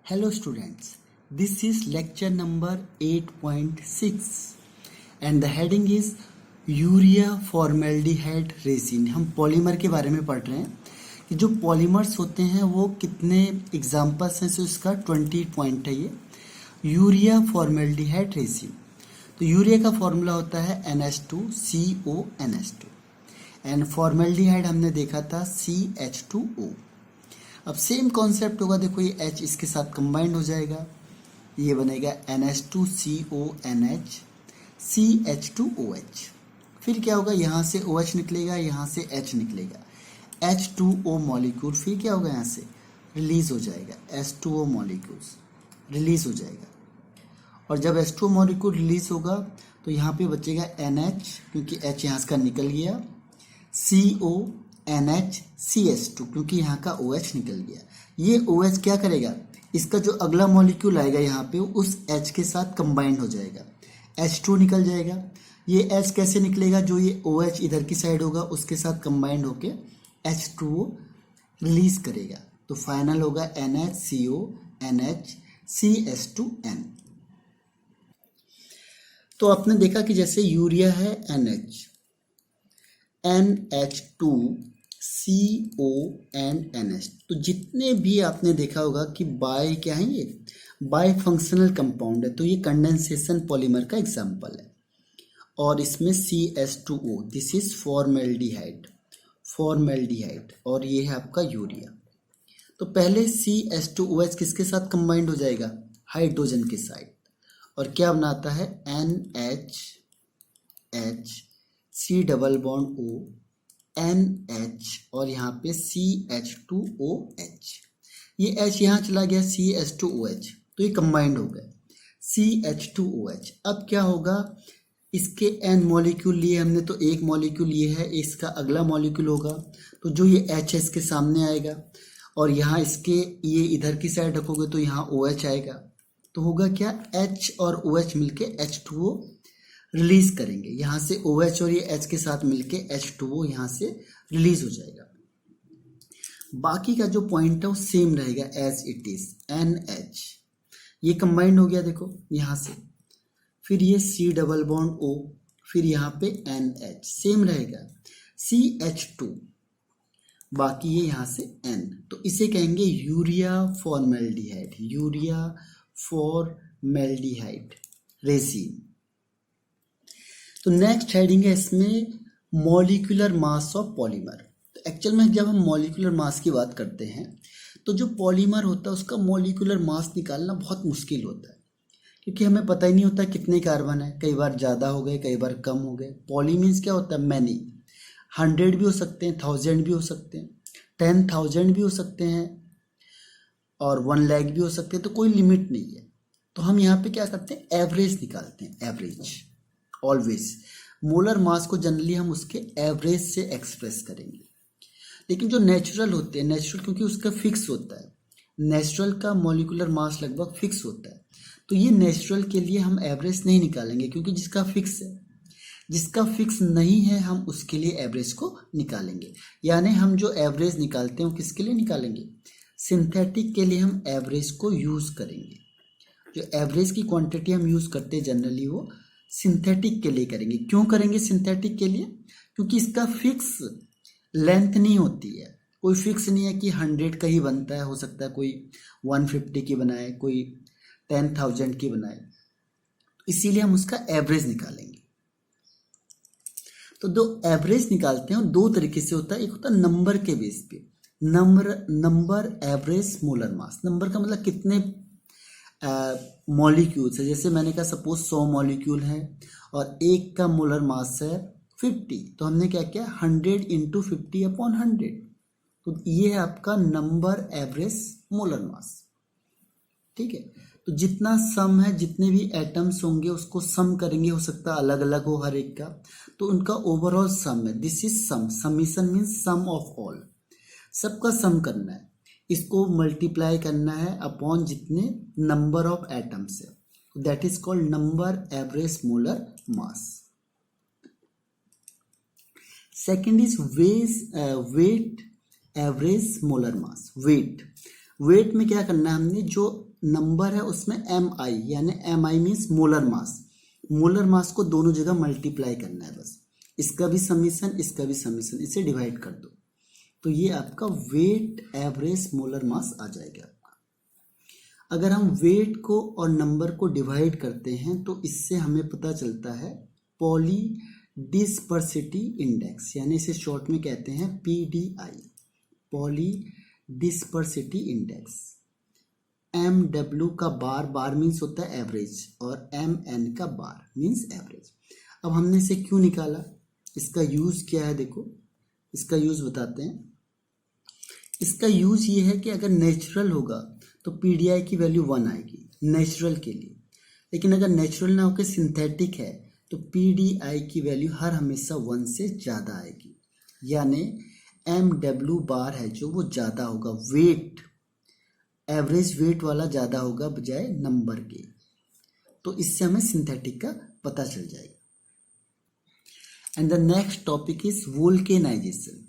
Hello students, this is lecture number 8.6 and the heading is urea formaldehyde resin. हम polymer के बारे में पढ़ रहे हैं कि जो पॉलीमर्स होते हैं वो कितने एग्जाम्पल्स हैं। सो इसका 20 पॉइंट है ये यूरिया फॉर्मेल्डिहाइड रेसिन। तो यूरिया का फॉर्मूला होता है NH2CONH2 एंड फॉर्मेल्डिहाइड हमने देखा था CH2O। अब सेम कॉन्सेप्ट होगा, देखो ये H इसके साथ कंबाइंड हो जाएगा, ये बनेगा NH2CONH CH2OH। फिर क्या होगा, यहाँ से OH निकलेगा, यहाँ से H निकलेगा, H2O मॉलिक्यूल फिर क्या होगा, यहाँ से रिलीज हो जाएगा, H2O मॉलिक्यूल्स रिलीज हो जाएगा। और जब H2O मॉलिक्यूल रिलीज होगा तो यहाँ पे बचेगा NH, क्योंकि H यहाँ का निकल गया, CONH CH2 क्योंकि यहाँ का OH निकल गया। ये OH क्या करेगा, इसका जो अगला मॉलिक्यूल आएगा यहाँ पे उस H के साथ कंबाइंड हो जाएगा, H2 निकल जाएगा। ये H कैसे निकलेगा, जो ये OH इधर की साइड होगा उसके साथ कंबाइंड होके H2O रिलीज करेगा। तो फाइनल होगा NHCONH CH2N। तो आपने देखा कि जैसे यूरिया है NH2CONNH, तो जितने भी आपने देखा होगा कि बाय क्या है, ये बाय फंक्शनल कंपाउंड है, तो ये कंडेंसेशन पॉलीमर का एग्जांपल है। और इसमें CH2O, दिस इज फॉर्मेल्डिहाइड, और ये है आपका यूरिया। तो पहले CH2OH किसके साथ कंबाइंड हो जाएगा, हाइड्रोजन के साथ, और क्या बनाता है NHH C double bond O NH और यहाँ पे CH2OH। ये H यहाँ चला गया CH2OH, तो ये कंबाइंड हो गया CH2OH। अब क्या होगा, इसके N मॉलिक्यूल लिए हमने, तो एक मॉलिक्यूल ये है, इसका अगला मॉलिक्यूल होगा, तो जो ये H है इसके सामने आएगा, और यहाँ इसके ये इधर की साइड रखोगे तो यहाँ OH आएगा। तो होगा क्या, H और OH मिलके H2O रिलीज करेंगे, यहाँ से OH और ये H के साथ मिलके H2O यहाँ से रिलीज हो जाएगा। बाकी का जो पॉइंट है वो सेम रहेगा एज इट इज NH, ये कंबाइंड हो गया देखो यहाँ से, फिर ये C डबल बॉन्ड O, फिर यहाँ पे NH सेम रहेगा CH2, बाकी ये यहाँ से N, तो इसे कहेंगे यूरिया फॉर्मेल्डिहाइड रेसिन। तो नेक्स्ट हेडिंग है इसमें मॉलिक्यूलर मास ऑफ पॉलीमर। तो एक्चुअल में जब हम मॉलिक्यूलर मास की बात करते हैं तो जो पॉलीमर होता है उसका मॉलिक्यूलर मास निकालना बहुत मुश्किल होता है, क्योंकि हमें पता ही नहीं होता कितने कार्बन है, कई बार ज़्यादा हो गए, कई बार कम हो गए। पॉली मीन्स क्या होता है, मैनी, 100 भी हो सकते हैं, 1000 भी हो सकते हैं, 10,000 भी हो सकते हैं, और 1 लाख भी हो सकते हैं, तो कोई लिमिट नहीं है। तो हम यहाँ पे क्या करते हैं, एवरेज निकालते हैं, एवरेज ऑलवेज। मोलर मास को जनरली हम उसके एवरेज से एक्सप्रेस करेंगे। लेकिन जो नेचुरल होते हैं, नेचुरल क्योंकि उसका फिक्स होता है, नेचुरल का मॉलिक्यूलर मास लगभग फिक्स होता है, तो ये नेचुरल के लिए हम एवरेज नहीं निकालेंगे, क्योंकि जिसका फिक्स है, जिसका फिक्स नहीं है हम उसके लिए एवरेज को निकालेंगे। यानी हम जो एवरेज निकालते हैं वो किसके लिए निकालेंगे, सिंथेटिक के लिए हम एवरेज को यूज़ करेंगे। जो एवरेज की क्वांटिटी हम यूज़ करते हैं जनरली वो सिंथेटिक के लिए करेंगे। क्यों करेंगे सिंथेटिक के लिए, क्योंकि इसका फिक्स लेंथ नहीं होती है, कोई फिक्स नहीं है कि 100 का ही बनता है, हो सकता है कोई 150 की बनाए, कोई 10,000 की बनाए, इसीलिए हम उसका एवरेज निकालेंगे। तो दो एवरेज निकालते हैं, दो तरीके से होता है, एक होता है नंबर के बेस पे, नंबर एवरेज मोलर मास। नंबर का मतलब कितने मॉलिक्यूल्स है, जैसे मैंने कहा सपोज 100 मॉलिक्यूल है और एक का मोलर मास है 50, तो हमने क्या किया 100 इंटू 50/100, तो ये है आपका नंबर एवरेज मोलर मास। ठीक है, तो जितना सम है, जितने भी एटम्स होंगे उसको सम करेंगे, हो सकता है अलग अलग हो हर एक का, तो उनका ओवरऑल सम है, this is sum, summation means sum of all, सबका सम करना है, इसको मल्टीप्लाई करना है अपॉन जितने नंबर ऑफ एटम्स है, that is called number average molar mass. Second is weight average molar mass, weight. Weight में क्या करना है हमने, जो नंबर है उसमें एम आई, यानी M I means molar mass, molar mass को दोनों जगह मल्टीप्लाई करना है बस, इसका भी समीशन इसका भी समीशन, इसे डिवाइड कर दो तो ये आपका वेट एवरेज मोलर मास आ जाएगा आपका। अगर हम वेट को और नंबर को डिवाइड करते हैं तो इससे हमें पता चलता है पॉली डिस्पर्सिटी इंडेक्स, यानी इसे शॉर्ट में कहते हैं PDI, पॉली डिस्पर्सिटी इंडेक्स। MW का बार, बार मीन्स होता है एवरेज, और MN का बार मीन्स एवरेज। अब हमने इसे क्यों निकाला, इसका यूज़ क्या है, देखो इसका यूज़ बताते हैं। इसका यूज़ ये है कि अगर नेचुरल होगा तो PDI की वैल्यू 1 आएगी नेचुरल के लिए, लेकिन अगर नेचुरल ना होकर सिंथेटिक है तो PDI की वैल्यू हर हमेशा 1 से ज़्यादा आएगी, यानी MW बार है जो वो ज़्यादा होगा, वेट एवरेज वेट वाला ज़्यादा होगा बजाय नंबर के, तो इससे हमें सिंथेटिक का पता चल जाएगा। And the next topic is vulcanisation.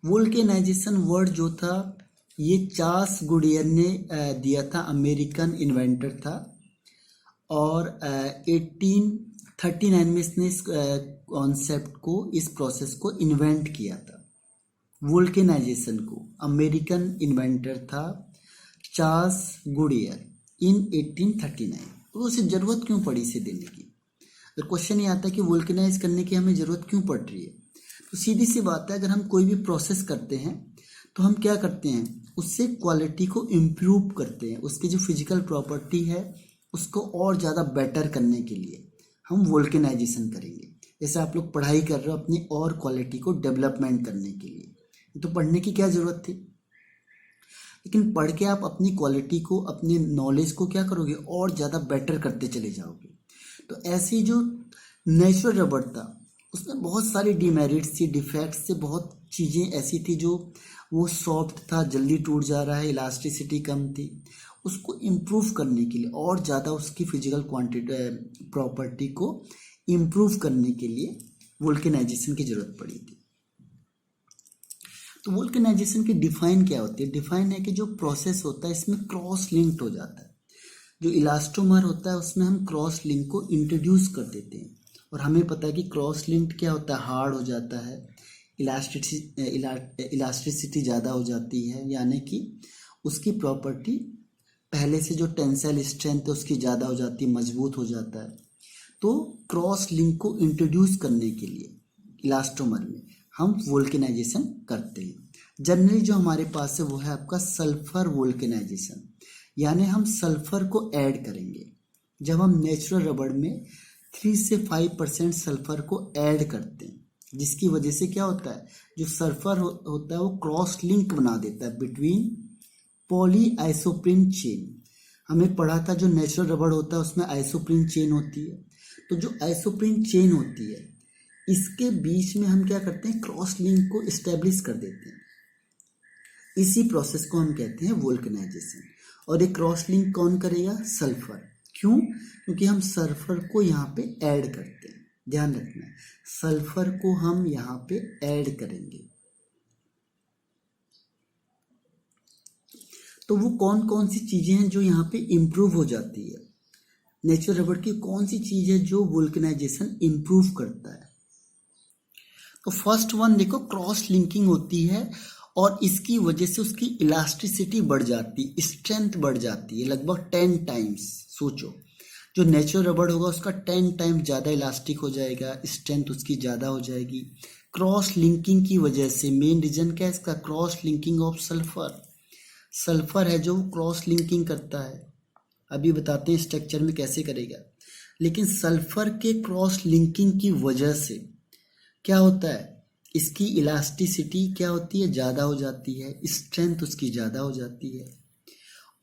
Vulcanisation word जो था ये चार्ल्स गुडियर ने दिया था, अमेरिकन इन्वेंटर था, और 1839 में इसने इस कॉन्सेप्ट को, इस प्रोसेस को इन्वेंट किया था। वोल्केनाइजेशन को अमेरिकन इन्वेंटर था चार्ल्स गुडियर इन 1839। तो उसे ज़रूरत क्यों पड़ी इसे देने की, तो क्वेश्चन ये आता है कि वोल्केनाइज करने की हमें ज़रूरत क्यों पड़ रही है। तो सीधी सी बात है, अगर हम कोई भी प्रोसेस करते हैं तो हम क्या करते हैं, उससे क्वालिटी को इम्प्रूव करते हैं, उसकी जो फिजिकल प्रॉपर्टी है उसको और ज़्यादा बेटर करने के लिए हम वोल्केनाइजेशन करेंगे। जैसे आप लोग पढ़ाई कर रहे हो अपनी और क्वालिटी को डेवलपमेंट करने के लिए, तो पढ़ने की क्या ज़रूरत थी, लेकिन पढ़ के आप अपनी क्वालिटी को, अपनी नॉलेज को क्या करोगे, और ज़्यादा बेटर करते चले जाओगे। तो ऐसी जो नेचुरल रबड़ था उसमें बहुत सारी डिमेरिट्स थी, डिफेक्ट्स थे, बहुत चीज़ें ऐसी थी जो वो सॉफ्ट था, जल्दी टूट जा रहा है, इलास्टिसिटी कम थी। उसको इम्प्रूव करने के लिए और ज़्यादा उसकी फिजिकल क्वांटिटी प्रॉपर्टी को इम्प्रूव करने के लिए वोल्केनाइजेशन की ज़रूरत पड़ी थी। तो वोल्केनाइजेशन की डिफाइन क्या होती है, डिफाइन है कि जो प्रोसेस होता है इसमें क्रॉस लिंक्ड हो जाता है, जो इलास्टोमर होता है उसमें हम क्रॉस लिंक को इंट्रोड्यूस कर देते हैं, और हमें पता है कि क्रॉस लिंक्ड क्या होता है, हार्ड हो जाता है, इलास्टिसिटी ज़्यादा हो जाती है, यानी कि उसकी प्रॉपर्टी पहले से जो टेंसाइल स्ट्रेंथ है उसकी ज़्यादा हो जाती है, मजबूत हो जाता है। तो क्रॉस लिंक को इंट्रोड्यूस करने के लिए इलास्टोमर में हम वोल्केनाइजेशन करते हैं। जनरली जो हमारे पास है वो है आपका सल्फर वोल्केनाइजेशन, यानी हम सल्फर को ऐड करेंगे। जब हम नेचुरल रबड़ में 3 से 5% सल्फर को ऐड करते हैं, जिसकी वजह से क्या होता है, जो सल्फर होता है वो क्रॉस लिंक बना देता है बिटवीन पॉली आइसोप्रीन चेन। हमें पढ़ा था जो नेचुरल रबड़ होता है उसमें आइसोप्रीन चेन होती है, तो जो आइसोप्रीन चेन होती है इसके बीच में हम क्या करते हैं, क्रॉस लिंक को इस्टेब्लिश कर देते हैं। इसी प्रोसेस को हम कहते हैं वोल्केनाइजेशन। और ये क्रॉस लिंक कौन करेगा, सल्फर। क्यों, क्योंकि हम सल्फर को यहाँ पे ऐड करते हैं, ध्यान रखना है, सल्फर को हम यहाँ पे ऐड करेंगे। तो वो कौन कौन सी चीज़ें हैं जो यहाँ पे इम्प्रूव हो जाती है, नेचुरल रबड़ की कौन सी चीज़ है जो वोल्केनाइजेशन इम्प्रूव करता है। तो फर्स्ट वन देखो, क्रॉस लिंकिंग होती है और इसकी वजह से उसकी इलास्टिसिटी बढ़ जाती, स्ट्रेंथ बढ़ जाती है लगभग 10 टाइम्स। सोचो, जो नेचुरल रबड़ होगा उसका 10 टाइम्स ज़्यादा इलास्टिक हो जाएगा, स्ट्रेंथ उसकी ज़्यादा हो जाएगी क्रॉस लिंकिंग की वजह से। मेन रीजन क्या है इसका, cross linking of sulphur. Sulphur है जो क्रॉस लिंकिंग करता है, अभी बताते हैं स्ट्रक्चर में कैसे करेगा। लेकिन सल्फर के क्रॉस लिंकिंग की वजह से क्या होता है, इसकी इलास्टिसिटी क्या होती है, ज़्यादा हो जाती है, स्ट्रेंथ उसकी ज़्यादा हो जाती है,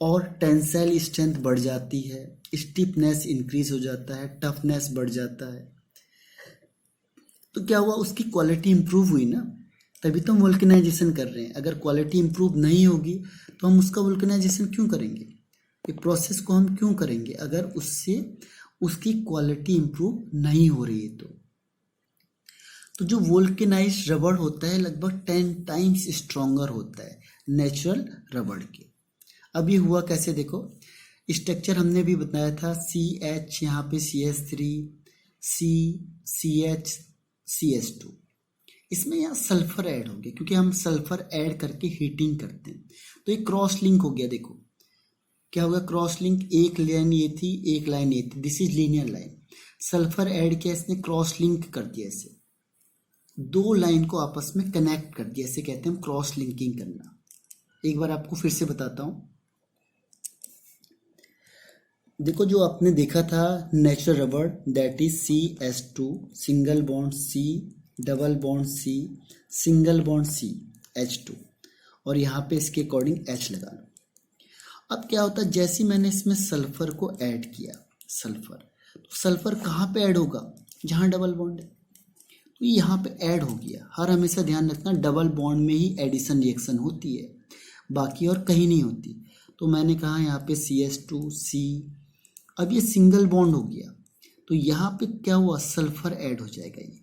और टेंसाइल स्ट्रेंथ बढ़ जाती है, स्टिफनेस इंक्रीज हो जाता है, टफनेस बढ़ जाता है। तो क्या हुआ, उसकी क्वालिटी इंप्रूव हुई ना, तभी तो हम वोल्केनाइजेशन कर रहे हैं। अगर क्वालिटी इंप्रूव नहीं होगी तो हम उसका वोल्केनाइजेशन क्यों करेंगे, ये प्रोसेस को हम क्यों करेंगे अगर उससे उसकी क्वालिटी इंप्रूव नहीं हो रही है। तो जो वोल्केनाइज रबड़ होता है लगभग 10 टाइम्स स्ट्रॉन्गर होता है नेचुरल रबड़ के। अब ये हुआ कैसे देखो, स्ट्रक्चर हमने भी बताया था, CH यहाँ पे CH3, CH CH2, इसमें यहाँ सल्फर ऐड हो गया क्योंकि हम सल्फर ऐड करके हीटिंग करते हैं। तो ये क्रॉस लिंक हो गया, देखो क्या होगा क्रॉस लिंक, एक लाइन ये थी एक लाइन ये थी, this is linear line, sulphur add किया इसने क्रॉस लिंक कर दिया, इसे दो लाइन को आपस में कनेक्ट कर दिया, इसे कहते हैं हम क्रॉस लिंकिंग करना। एक बार आपको फिर से बताता हूँ, देखो जो आपने देखा था natural rubber that is CH2 single bond C double bond C single bond C H2 और यहाँ पे इसके अकॉर्डिंग H लगा लो। अब क्या होता है, जैसे मैंने इसमें सल्फर को ऐड किया, सल्फर कहाँ पे ऐड होगा, जहाँ डबल बॉन्ड है, तो यहाँ पे ऐड हो गया। हर हमेशा ध्यान रखना डबल बॉन्ड में ही एडिशन रिएक्शन होती है, बाकी और कहीं नहीं होती। तो मैंने कहा यहाँ पे CH2 C, अब ये सिंगल बॉन्ड हो गया तो यहाँ पे क्या हुआ, सल्फर ऐड हो जाएगा, ये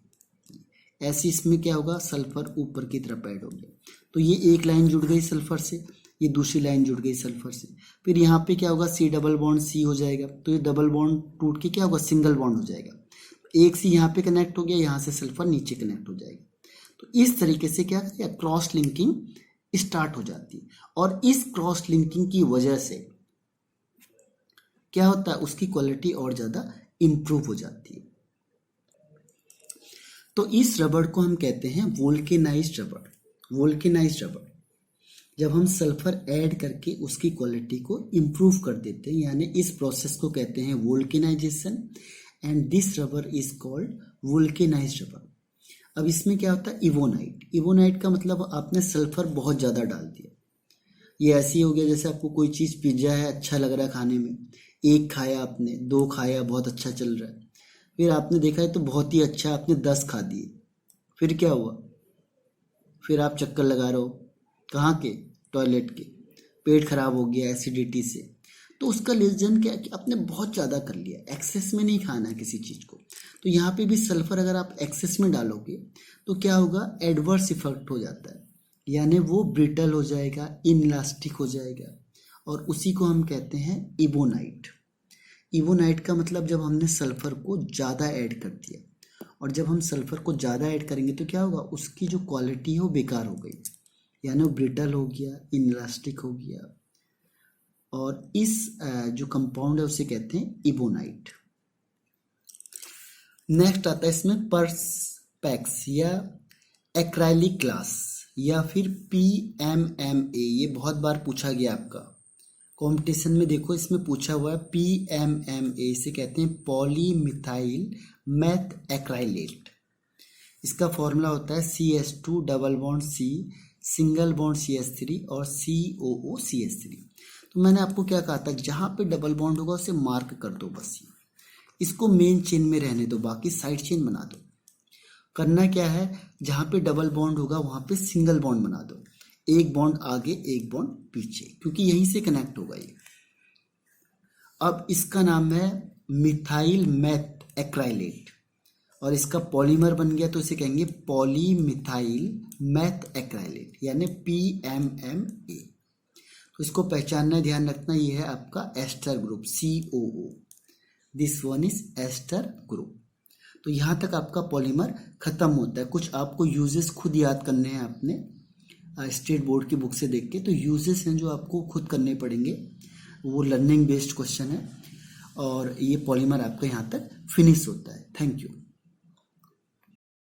ऐसे इसमें क्या होगा, सल्फर ऊपर की तरफ ऐड हो गया, तो ये एक लाइन जुड़ गई सल्फर से, ये दूसरी लाइन जुड़ गई सल्फर से, फिर यहाँ पे क्या होगा, C डबल बॉन्ड C हो जाएगा, तो ये डबल बॉन्ड टूट के क्या होगा, सिंगल बॉन्ड हो जाएगा, एक C यहाँ पे कनेक्ट हो गया, यहाँ से सल्फर नीचे कनेक्ट हो जाएगा। तो इस तरीके से क्या क्रॉस लिंकिंग स्टार्ट हो जाती है, और इस क्रॉस लिंकिंग की वजह से क्या होता है, उसकी क्वालिटी और ज़्यादा इम्प्रूव हो जाती है। तो इस रबड़ को हम कहते हैं वोल्केनाइज्ड रबड़। वोल्केनाइज्ड रबड़ जब हम सल्फर ऐड करके उसकी क्वालिटी को इम्प्रूव कर देते हैं, यानी इस प्रोसेस को कहते हैं vulcanisation, and this rubber is called vulcanised rubber. अब इसमें क्या होता है, इवोनाइट। इवोनाइट का मतलब आपने सल्फर बहुत ज़्यादा डाल दिया, ये ऐसे ही हो गया जैसे आपको कोई चीज़, पिज्ज़ा है अच्छा लग रहा है खाने में, एक खाया आपने, दो खाया बहुत अच्छा चल रहा है, फिर आपने देखा है तो बहुत ही अच्छा, आपने 10 खा दिए, फिर क्या हुआ, फिर आप चक्कर लगा रहे हो, कहाँ के, टॉयलेट के, पेट खराब हो गया एसिडिटी से। तो उसका रीजन क्या है कि आपने बहुत ज़्यादा कर लिया, एक्सेस में नहीं खाना है किसी चीज़ को। तो यहाँ पे भी सल्फर अगर आप एक्सेस में डालोगे तो क्या होगा, एडवर्स इफेक्ट हो जाता है, यानी वो ब्रिटल हो जाएगा, इनलास्टिक हो जाएगा, और उसी को हम कहते हैं इबोनाइट। इबोनाइट का मतलब जब हमने सल्फर को ज़्यादा ऐड कर दिया, और जब हम सल्फर को ज़्यादा ऐड करेंगे तो क्या होगा, उसकी जो क्वालिटी है वो बेकार हो गई, यानी वो ब्रिटल हो गया, इनलास्टिक हो गया, और इस जो कंपाउंड है उसे कहते हैं इबोनाइट। नेक्स्ट आता है इसमें पर्सपेक्स या एक्राइलिक ग्लास या फिर PMMA, ये बहुत बार पूछा गया आपका कंपटीशन में, देखो इसमें पूछा हुआ है PMMA, इसे कहते हैं पॉलीमिथाइल मैथ एक्राइलेट। इसका फॉर्मूला होता है CH2 double bond C single bond CH3 और COO CH3। तो मैंने आपको क्या कहा था, जहाँ पे डबल बॉन्ड होगा उसे मार्क कर दो, बस इसको मेन चेन में रहने दो, बाकी साइड चेन बना दो। करना क्या है, जहाँ पे डबल बॉन्ड होगा वहाँ पे सिंगल बॉन्ड बना दो, एक बॉन्ड आगे एक बॉन्ड पीछे, क्योंकि यहीं से कनेक्ट होगा ये। अब इसका नाम है मिथाइल मैथ एक्राइलेट, और इसका पॉलीमर बन गया तो इसे कहेंगे पॉलीमिथाइल मैथ एक्राइलेट, यानी PMMA। तो इसको पहचानना, ध्यान रखना, ये है आपका ester group COO, this one is ester group. तो यहाँ तक आपका पॉलीमर खत्म होता है। कुछ आपको यूजेस खुद याद करने हैं अपने स्टेट बोर्ड की बुक से देख के, तो यूजेस हैं जो आपको खुद करने पड़ेंगे, वो लर्निंग बेस्ड क्वेश्चन है, और ये पॉलीमर आपका यहाँ तक फिनिश होता है। Thank you.